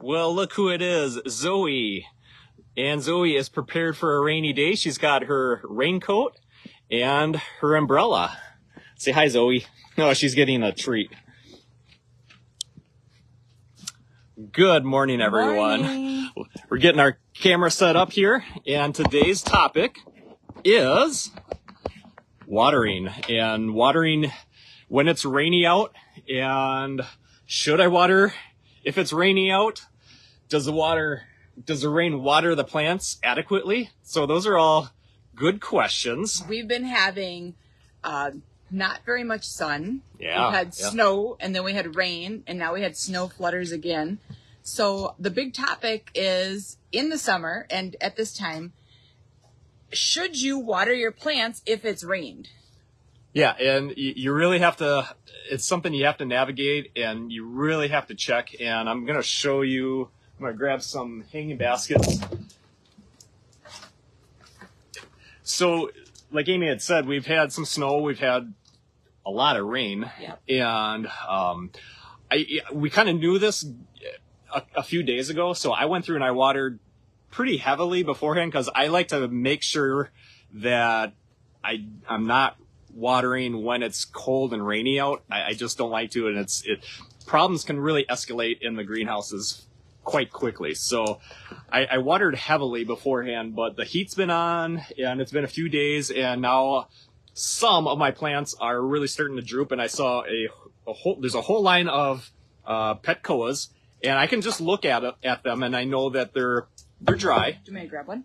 Well, look who it is, Zoe. And Zoe is prepared for a rainy day. She's got her raincoat and her umbrella. Say hi, Zoe. Oh, she's getting a treat. Good morning, everyone. Morning. We're getting our camera set up here, and today's topic is watering. And watering when it's rainy out, and should I water if it's rainy out? Does the rain water the plants adequately? So those are all good questions. We've been having not very much sun. Yeah, We've had snow, and then we had rain, and now we had snow flutters again. So the big topic is, in the summer and at this time, should you water your plants if it's rained? Yeah, and you really have to, it's something you have to navigate, and you really have to check. And I'm going to show you, I'm going to grab some hanging baskets. So, like Amy had said, we've had some snow, we've had a lot of rain. Yep. And we kind of knew this a few days ago, so I went through and I watered pretty heavily beforehand, because I like to make sure that I'm not watering when it's cold and rainy out. I just don't like to, and problems can really escalate in the greenhouses quite quickly. So I watered heavily beforehand, but the heat's been on, and it's been a few days, and now some of my plants are really starting to droop, and I saw there's a whole line of petcoas, and I can just look at them, and I know that they're dry. Do you want me to grab one?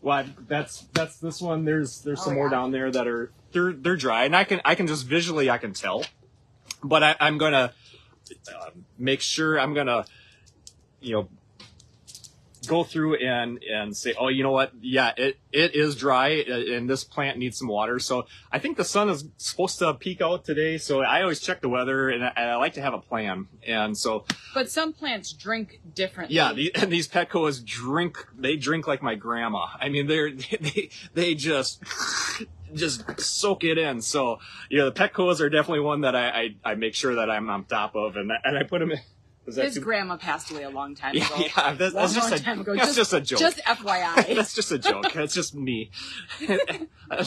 Well, that's this one. There's some more yeah. down there that are they're dry, and I can just visually I can tell. But I'm gonna make sure, I'm gonna go through and say, oh, you know what? Yeah, it is dry, and this plant needs some water. So I think the sun is supposed to peak out today. So I always check the weather, and I like to have a plan. And so, but some plants drink differently. yeah, these petcoas drink like my grandma. I mean, they just soak it in. So the petcoas are definitely one that I make sure that I'm on top of, and I put them in. His grandma passed away a long time ago. Yeah, that's just a joke. Just FYI. That's just a joke. That's just me.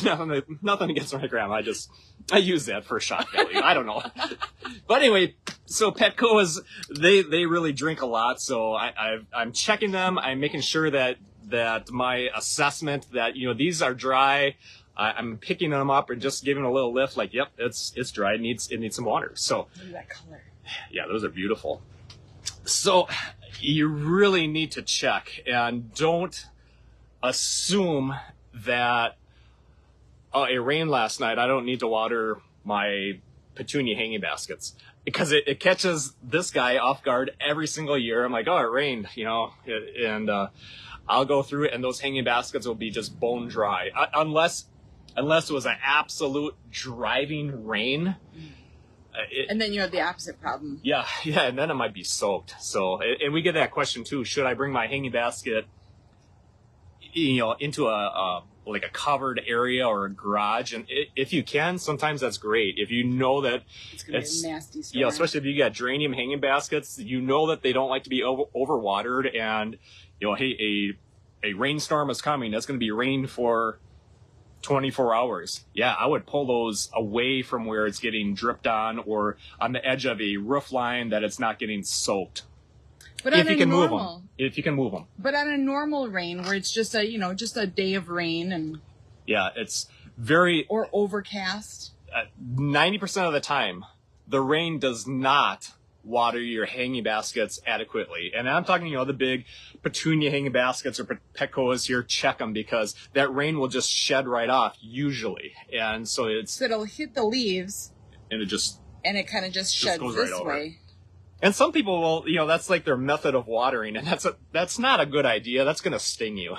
Nothing against my grandma. I use that for shock value. I don't know. But anyway, so petcoas, they really drink a lot. So I'm checking them. I'm making sure that my assessment that these are dry. I'm picking them up and just giving a little lift. Like, yep, it's dry. It needs some water. So look at that color. Yeah, those are beautiful. So you really need to check, and don't assume that it rained last night, I don't need to water my petunia hanging baskets, because it catches this guy off guard every single year. I'm like, oh, it rained, and I'll go through it, and those hanging baskets will be just bone dry, unless it was an absolute driving rain. And then you have the opposite problem. Yeah, and then it might be soaked. So, and we get that question too. Should I bring my hanging basket, into a covered area or a garage? And if you can, sometimes that's great. If you know that it's gonna be a nasty storm. Yeah, especially if you got geranium hanging baskets, that they don't like to be overwatered, and hey, a rainstorm is coming. That's going to be rain for 24 hours. Yeah, I would pull those away from where it's getting dripped on, or on the edge of a roof line that it's not getting soaked. But if you can move them. But on a normal rain, where it's just a day of rain, and yeah, it's very or overcast. 90% of the time, the rain does not water your hanging baskets adequately. And I'm talking, the big petunia hanging baskets or petcoas here, check them, because that rain will just shed right off usually. And so it'll hit the leaves, and it kind of just sheds goes this right over. way. And some people will, that's like their method of watering, and that's not a good idea. That's going to sting you.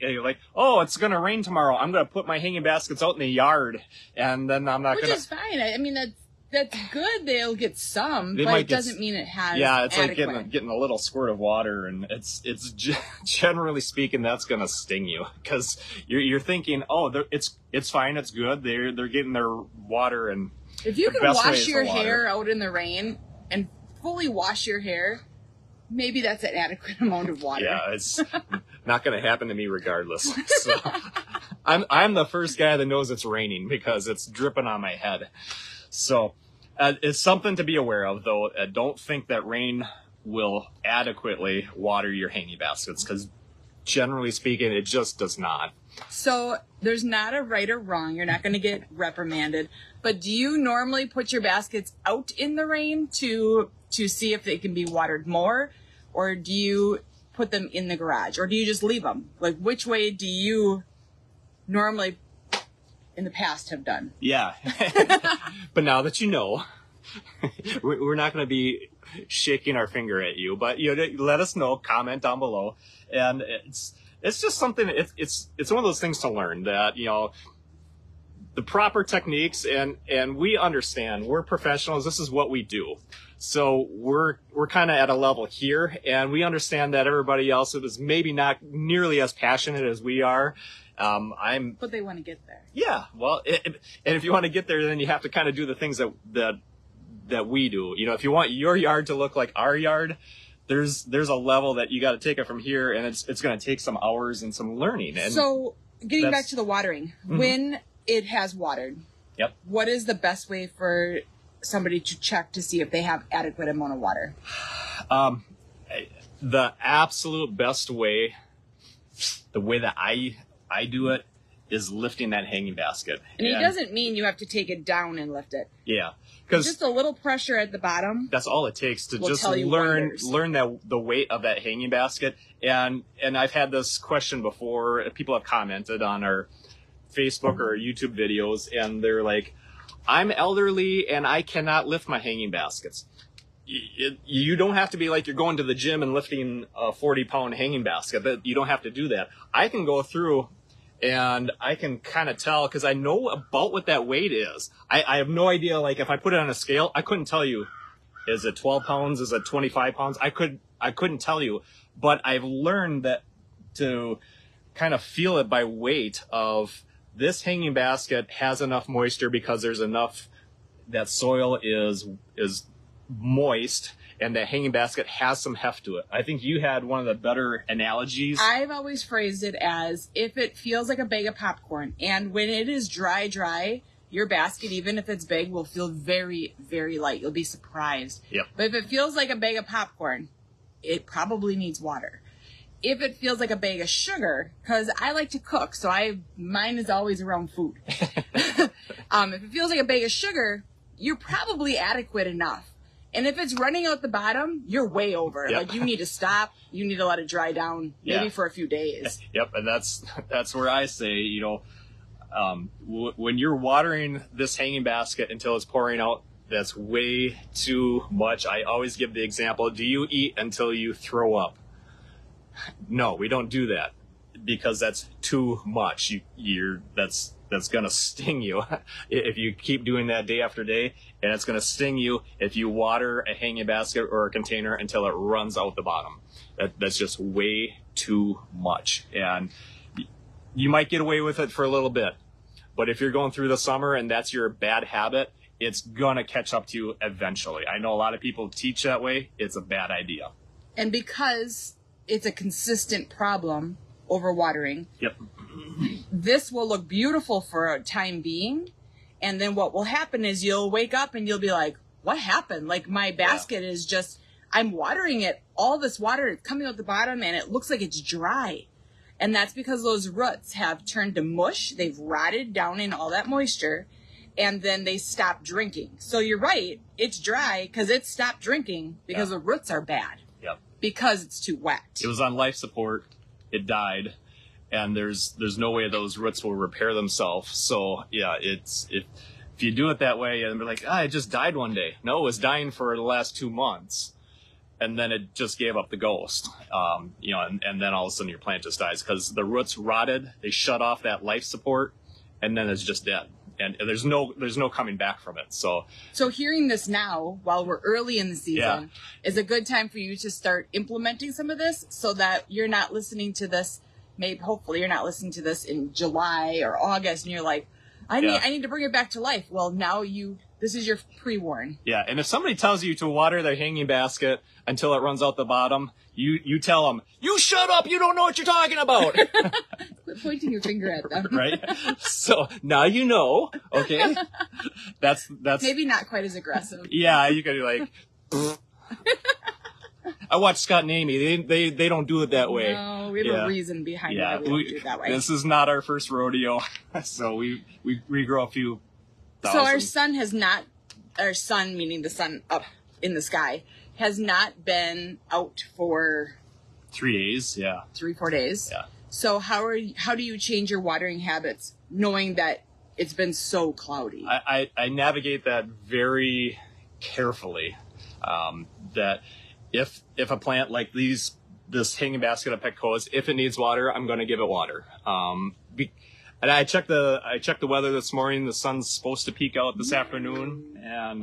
You're like, oh, it's going to rain tomorrow, I'm going to put my hanging baskets out in the yard, and then I'm not going to. Which is fine. I mean, that's good. They'll get some, but it doesn't mean it has. Yeah, it's adequate. like getting a little squirt of water, and it's generally speaking, that's gonna sting you, because you're thinking, oh, it's fine, it's good. They're getting their water, and if you can wash your hair out in the rain and fully wash your hair, maybe that's an adequate amount of water. Yeah, it's not going to happen to me regardless. So I'm the first guy that knows it's raining because it's dripping on my head. So it's something to be aware of, though. Don't think that rain will adequately water your hanging baskets, because generally speaking, it just does not. So there's not a right or wrong. You're not going to get reprimanded. But do you normally put your baskets out in the rain to see if they can be watered more? Or do you put them in the garage? Or do you just leave them? Like, which way do you normally in the past have done? Yeah. But now that you know, we're not going to be shaking our finger at you, but let us know, comment down below. And it's just something, it's one of those things to learn, that, the proper techniques, and we understand, we're professionals. This is what we do. So we're kind of at a level here, and we understand that everybody else is maybe not nearly as passionate as we are. But they want to get there. Yeah. Well, and if you want to get there, then you have to kind of do the things that we do. If you want your yard to look like our yard, there's a level that you got to take it from here, and it's going to take some hours and some learning. And so getting back to the watering, when it has watered, yep, what is the best way for somebody to check to see if they have adequate amount of water? The absolute best way, the way that I do it, is lifting that hanging basket. And it doesn't mean you have to take it down and lift it. Yeah, because just a little pressure at the bottom. That's all it takes to just learn that the weight of that hanging basket. And I've had this question before. People have commented on our Facebook or YouTube videos, and they're like, "I'm elderly and I cannot lift my hanging baskets." You don't have to be like you're going to the gym and lifting a 40-pound hanging basket. You don't have to do that. I can go through and I can kind of tell, because I know about what that weight is. I have no idea, like, if I put it on a scale, I couldn't tell you, is it 12 pounds? Is it 25 pounds? I couldn't tell you, but I've learned that to kind of feel it by weight of this hanging basket has enough moisture because there's enough, that soil is moist, and the hanging basket has some heft to it. I think you had one of the better analogies. I've always phrased it as, if it feels like a bag of popcorn, and when it is dry, your basket, even if it's big, will feel very, very light. You'll be surprised. Yep. But if it feels like a bag of popcorn, it probably needs water. If it feels like a bag of sugar, because I like to cook, so mine is always around food. If it feels like a bag of sugar, you're probably adequate enough. And if it's running out the bottom, you're way over. Yep. Like, you need to stop. You need to let it dry down, maybe for a few days. Yep, and that's where I say, when you're watering this hanging basket until it's pouring out, that's way too much. I always give the example, do you eat until you throw up? No, we don't do that, because that's too much. That's going to sting you if you keep doing that day after day, and it's going to sting you if you water a hanging basket or a container until it runs out the bottom. That's just way too much. And you might get away with it for a little bit, but if you're going through the summer and that's your bad habit, it's going to catch up to you eventually. I know a lot of people teach that way. It's a bad idea. And because it's a consistent problem, overwatering. Yep. This will look beautiful for a time being, and then what will happen is you'll wake up and you'll be like, what happened? Like, my basket is just, I'm watering it, all this water is coming out the bottom, and it looks like it's dry. And that's because those roots have turned to mush. They've rotted down in all that moisture, and then they stop drinking. So you're right, it's dry because it stopped drinking because the roots are bad. Yep. Because it's too wet. It was on life support. It died. And there's no way those roots will repair themselves. So yeah, if you do it that way and be like, it just died one day. No, it was dying for the last 2 months, and then it just gave up the ghost. And then all of a sudden your plant just dies because the roots rotted. They shut off that life support, and then it's just dead. And there's no coming back from it. So hearing this now, while we're early in the season, is a good time for you to start implementing some of this, so that you're not listening to this. Hopefully you're not listening to this in July or August and you're like, I need to bring it back to life. Well, now This is your pre-warn. Yeah, and if somebody tells you to water their hanging basket until it runs out the bottom, you tell them, you shut up, you don't know what you're talking about. Quit pointing your finger at them. Right? So now you know, okay? That's Maybe not quite as aggressive. Yeah, you could be like, I watched Scott and Amy. They don't do it that way. No, we have a reason behind why we don't do it that way. This is not our first rodeo, so we grow a few thousand. So our sun has not, our sun meaning the sun up in the sky, has not been out for 3 days. Yeah, 3-4 days. Yeah. So how do you change your watering habits knowing that it's been so cloudy? I navigate that very carefully. That if a plant like this hanging basket of Petco's, if it needs water, I'm going to give it water. And I checked the weather this morning. The sun's supposed to peek out this afternoon, and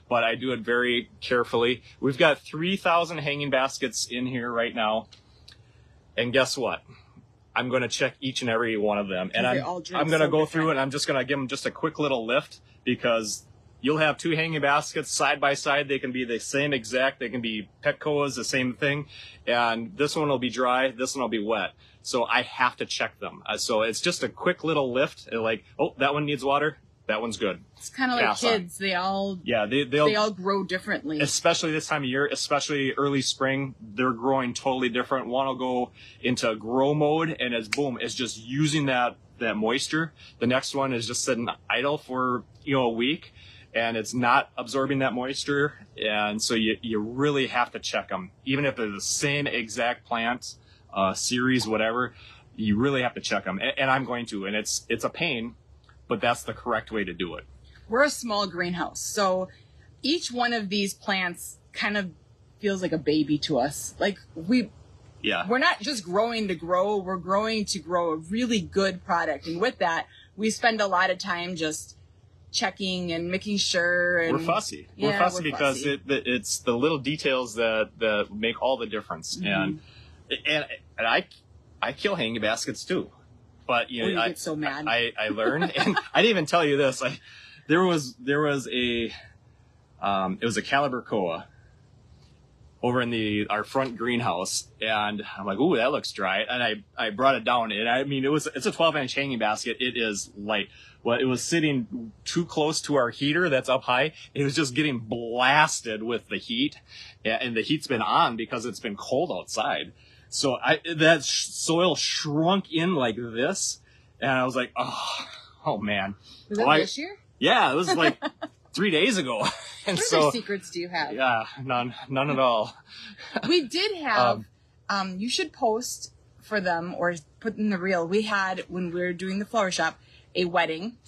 but I do it very carefully. We've got 3,000 hanging baskets in here right now, and guess what? I'm going to check each and every one of them, and I'm going to go through and I'm just going to give them just a quick little lift, because you'll have two hanging baskets side by side. They can be the same exact. They can be Petco's, the same thing, and this one will be dry. This one will be wet. So I have to check them. So it's just a quick little lift. Like, oh, that one needs water. That one's good. It's kind of like kids. They all they all grow differently. Especially this time of year, especially early spring, they're growing totally different. One will go into grow mode, and it's just using that moisture. The next one is just sitting idle for a week, and it's not absorbing that moisture. And so you really have to check them, even if they're the same exact plant. Series, whatever, you really have to check them, and I'm going to, and it's a pain, but that's the correct way to do it. We're a small greenhouse, so each one of these plants kind of feels like a baby to us. Like we're not just growing to grow, we're growing to grow a really good product, and with that, we spend a lot of time just checking and making sure. And we're fussy. We're fussy because it's the little details that make all the difference. Mm-hmm. And I kill hanging baskets too, but you get so mad. I learned, and I didn't even tell you this. There was it was a Caliber Koa over in our front greenhouse, and I'm like, ooh, that looks dry, and I brought it down, and I mean it's a 12-inch hanging basket. It is light. Well, it was sitting too close to our heater that's up high. It was just getting blasted with the heat, and the heat's been on because it's been cold outside. So that soil shrunk in like this, and I was like, oh man. Was that this year? Yeah, it was like 3 days ago. And what other secrets do you have? Yeah, none at all. We did have, you should post for them or put in the reel. We had, when we were doing the flower shop, a wedding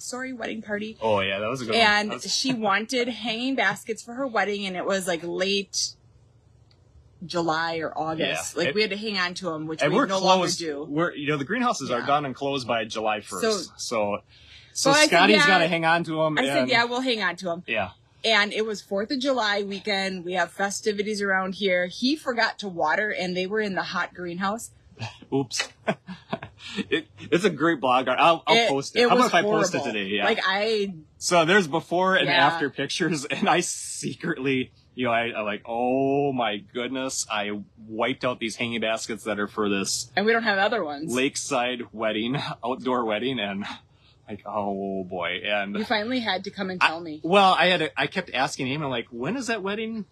party. Oh yeah, that was a good one. And she wanted hanging baskets for her wedding, and it was like late July or August. Yeah. We had to hang on to them, which we no longer do. The greenhouses are done and closed by July 1st. So Scotty's got to hang on to them. I said, yeah, we'll hang on to them. Yeah. And it was 4th of July weekend. We have festivities around here. He forgot to water, and they were in the hot greenhouse. Oops. It's a great blog. I'll post it. How about if I post it today? Yeah. So there's before and after pictures, and I secretly, I like, oh my goodness, I wiped out these hanging baskets that are for this. And we don't have other ones. Lakeside wedding, outdoor wedding, and like, oh boy. And you finally had to come and tell me. Well, I kept asking him, I'm like, when is that wedding?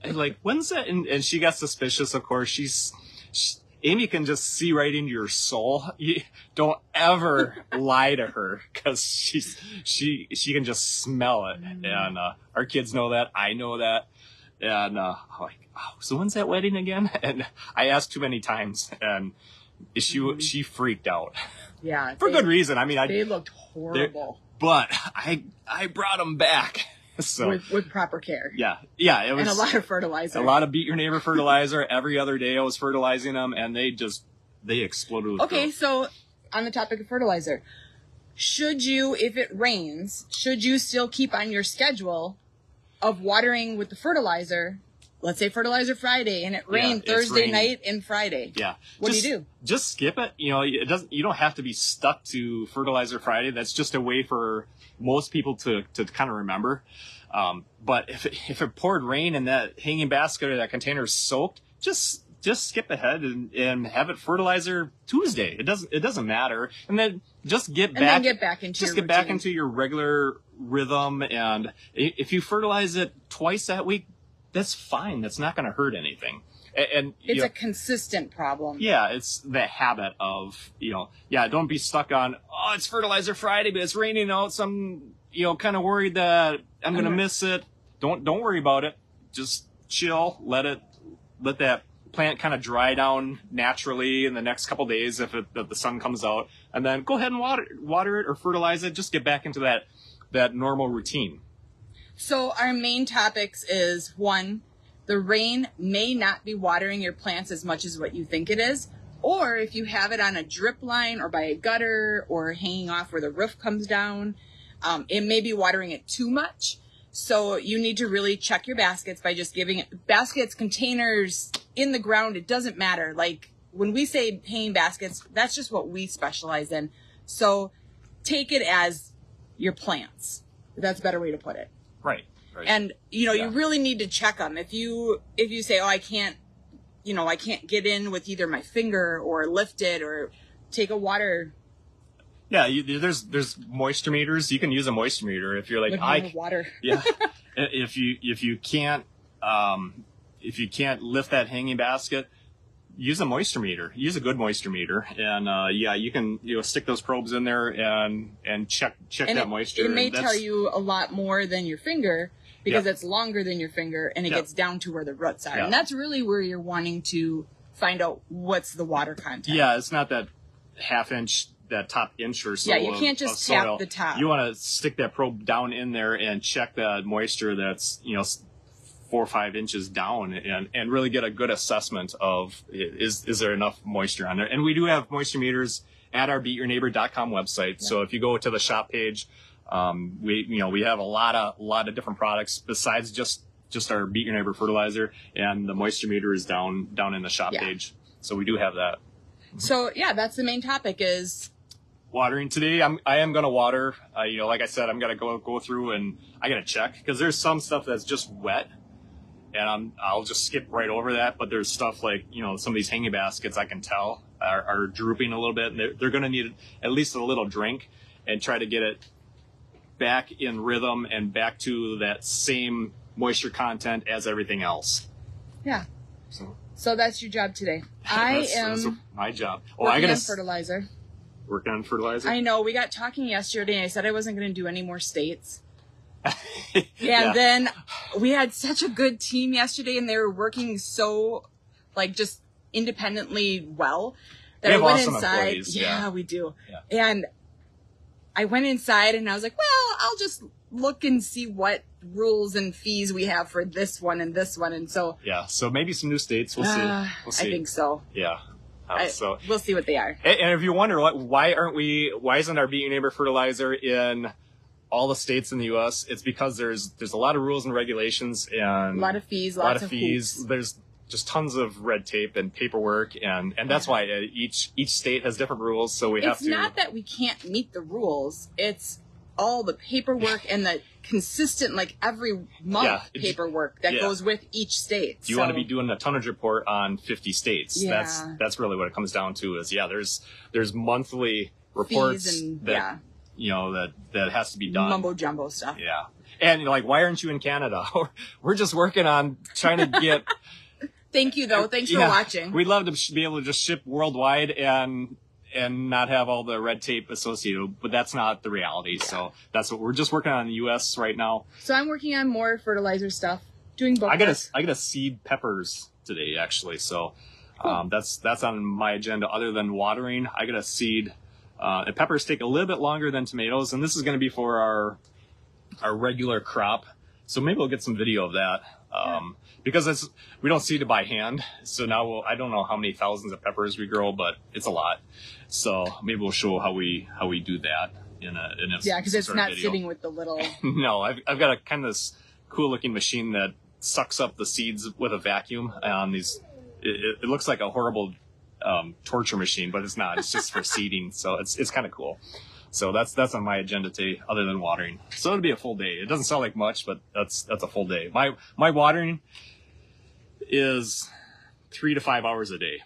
And like, when's that? And she got suspicious, of course. Amy can just see right into your soul. You don't ever lie to her, because she can just smell it. And our kids know that. I know that. And I'm like, oh, so when's that wedding again? And I asked too many times, and she freaked out. Yeah, for good reason. I mean, they looked horrible. But I brought them back. So with proper care. Yeah, it was, and a lot of fertilizer. A lot of beat your neighbor fertilizer. Every other day I was fertilizing them, and they exploded with growth. So on the topic of fertilizer, should you, if it rains, should you still keep on your schedule of watering with the fertilizer let's say fertilizer Friday and it rained Thursday night and Friday. Yeah. What do you do? Just skip it. You know, you don't have to be stuck to fertilizer Friday. That's just a way for most people to kind of remember. But if it poured rain and that hanging basket or that container is soaked, just skip ahead and have it fertilizer Tuesday. It doesn't matter. And then just get back into your regular rhythm. And if you fertilize it twice that week, that's fine. That's not going to hurt anything. And it's a consistent problem. Yeah, it's the habit of, don't be stuck on, it's fertilizer Friday, but it's raining out, so I'm, kind of worried that I'm going to miss it. Don't worry about it. Just chill. Let that plant kind of dry down naturally in the next couple days if the sun comes out, and then go ahead and water it or fertilize it. Just get back into that normal routine. So our main topics is, 1, the rain may not be watering your plants as much as what you think it is, or if you have it on a drip line or by a gutter or hanging off where the roof comes down, it may be watering it too much. So you need to really check your baskets by just giving it baskets, containers, in the ground. It doesn't matter. Like when we say hanging baskets, that's just what we specialize in. So take it as your plants. That's a better way to put it. Right. And you really need to check them. If you say, I can't get in with either my finger or lift it or take a water. Yeah, there's moisture meters. You can use a moisture meter if you're like, water. Yeah. If you can't lift that hanging basket, use a moisture meter. Use a good moisture meter, and you can stick those probes in there and check that moisture. It may tell you a lot more than your finger because it's longer than your finger, and it gets down to where the roots are, and that's really where you're wanting to find out what's the water content. Yeah, it's not that half inch. That top inch or so. Yeah, you can't just tap the top. You want to stick that probe down in there and check the moisture that's 4 or 5 inches down, and really get a good assessment of is there enough moisture on there. And we do have moisture meters at our beatyourneighbor.com website. Yeah. So if you go to the shop page, we have a lot of different products besides just our Beat Your Neighbor fertilizer, and the moisture meter is down in the shop page. So we do have that. So that's the main topic is watering today. I am gonna water. Like I said, I'm gonna go through and I gotta check because there's some stuff that's just wet, and I'll just skip right over that. But there's stuff like some of these hanging baskets I can tell are drooping a little bit, and they're gonna need at least a little drink, and try to get it back in rhythm and back to that same moisture content as everything else. Yeah. So that's your job today. That's my job. I gotta fertilizer. Working on fertilizer? I know. We got talking yesterday, and I said I wasn't going to do any more states. And then we had such a good team yesterday, and they were working so, just independently well that I went inside. Employees. Yeah, we do. Yeah. And I went inside, and I was like, well, I'll just look and see what rules and fees we have for this one and this one. And so... Yeah, so maybe some new states. We'll see. I think so. Yeah. So we'll see what they are. And if you wonder why isn't our Beat Your Neighbor fertilizer in all the states in the U.S., it's because there's a lot of rules and regulations and a lot of fees, lots of fees. Hoops. There's just tons of red tape and paperwork, and that's why each state has different rules. So we have to. It's not that we can't meet the rules. It's all the paperwork and the consistent, every month paperwork that goes with each state. You want to be doing a tonnage report on 50 states. Yeah. That's really what it comes down to is, there's monthly reports that has to be done. Mumbo jumbo stuff. Yeah. And why aren't you in Canada? We're just working on trying to get. Thanks for watching. We'd love to be able to just ship worldwide and not have all the red tape associated, but that's not the reality. Yeah. So that's what we're just working on in the U.S. right now. So I'm working on more fertilizer stuff, doing both. I gotta seed peppers today, actually. So cool. That's on my agenda. Other than watering, I gotta seed. And peppers take a little bit longer than tomatoes, and this is going to be for our regular crop. So maybe we'll get some video of that. Because we don't seed it by hand. So now I don't know how many thousands of peppers we grow, but it's a lot. So maybe we'll show how we do that in a because it's not sitting with the little. No, I've got a kind of this cool looking machine that sucks up the seeds with a vacuum on these. It looks like a horrible torture machine, but it's not. It's just for seeding, so it's kind of cool. So that's on my agenda today, other than watering. So it'll be a full day. It doesn't sound like much, but that's a full day. My watering is 3 to 5 hours a day.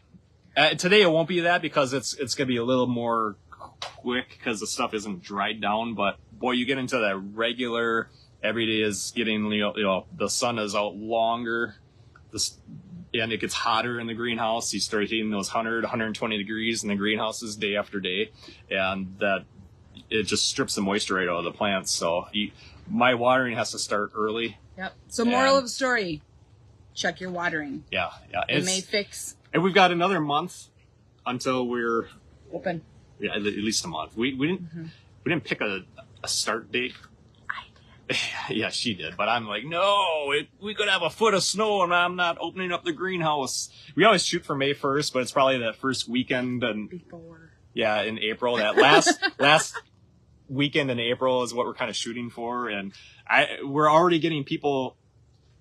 Today it won't be that because it's gonna be a little more quick because the stuff isn't dried down. But boy, you get into that regular. Every day is getting, you know, the sun is out longer. And it gets hotter in the greenhouse. You start hitting those 100, 120 degrees in the greenhouses day after day. And that, it just strips the moisture right out of the plants. So my watering has to start early. Yep. So moral of the story, check your watering. Yeah. It may fix. And we've got another month until we're open. Yeah, at least a month. We didn't pick a start date. Yeah, she did. But I'm like, no, we could have a foot of snow and I'm not opening up the greenhouse. We always shoot for May 1st, but it's probably that first weekend before. Yeah, in April. That last weekend in April is what we're kind of shooting for. And we're already getting people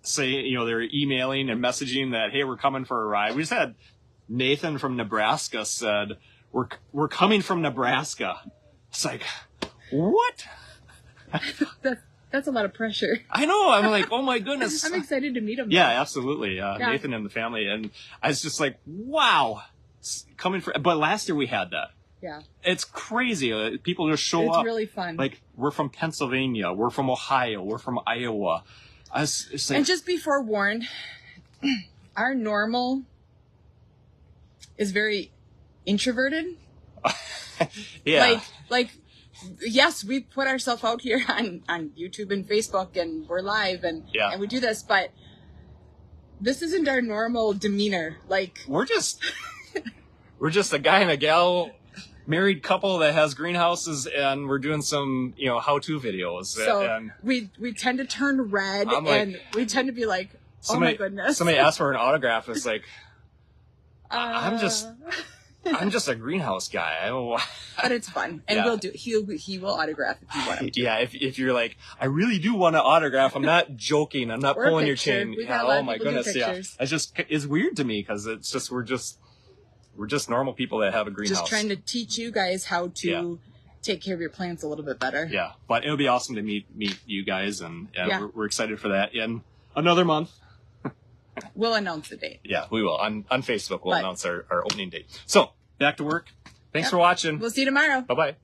say, you know, they're emailing and messaging that, hey, we're coming for a ride. We just had Nathan from Nebraska said, we're coming from Nebraska. It's like, what? That's a lot of pressure. I know. I'm like, oh my goodness. I'm excited to meet him. Yeah, absolutely. Nathan and the family. And I was just like, wow. But last year we had that. Yeah. It's crazy. People just show up. It's really fun. Like, we're from Pennsylvania. We're from Ohio. We're from Iowa. It's like, and just be forewarned, our normal is very introverted. Yeah. Like, yes, we put ourselves out here on YouTube and Facebook and we're live and we do this, but this isn't our normal demeanor. Like, we're just a guy and a gal married couple that has greenhouses and we're doing some, you know, how-to videos. So and we tend to turn red and we tend to be like, oh my goodness. Somebody asked for an autograph. It's like, I'm just a greenhouse guy. But it's fun, and we'll do. He will autograph if you want him to. Yeah, if you're like, I really do want to autograph. I'm not joking. I'm not pulling your chain. Oh my goodness, yeah. It's weird to me because it's just we're just normal people that have a greenhouse. Just trying to teach you guys how to take care of your plants a little bit better. Yeah, but it'll be awesome to meet you guys, and we're excited for that. In another month. We'll announce the date. Yeah, we will. On Facebook, we'll announce our opening date. So, back to work. Thanks for watching. We'll see you tomorrow. Bye-bye.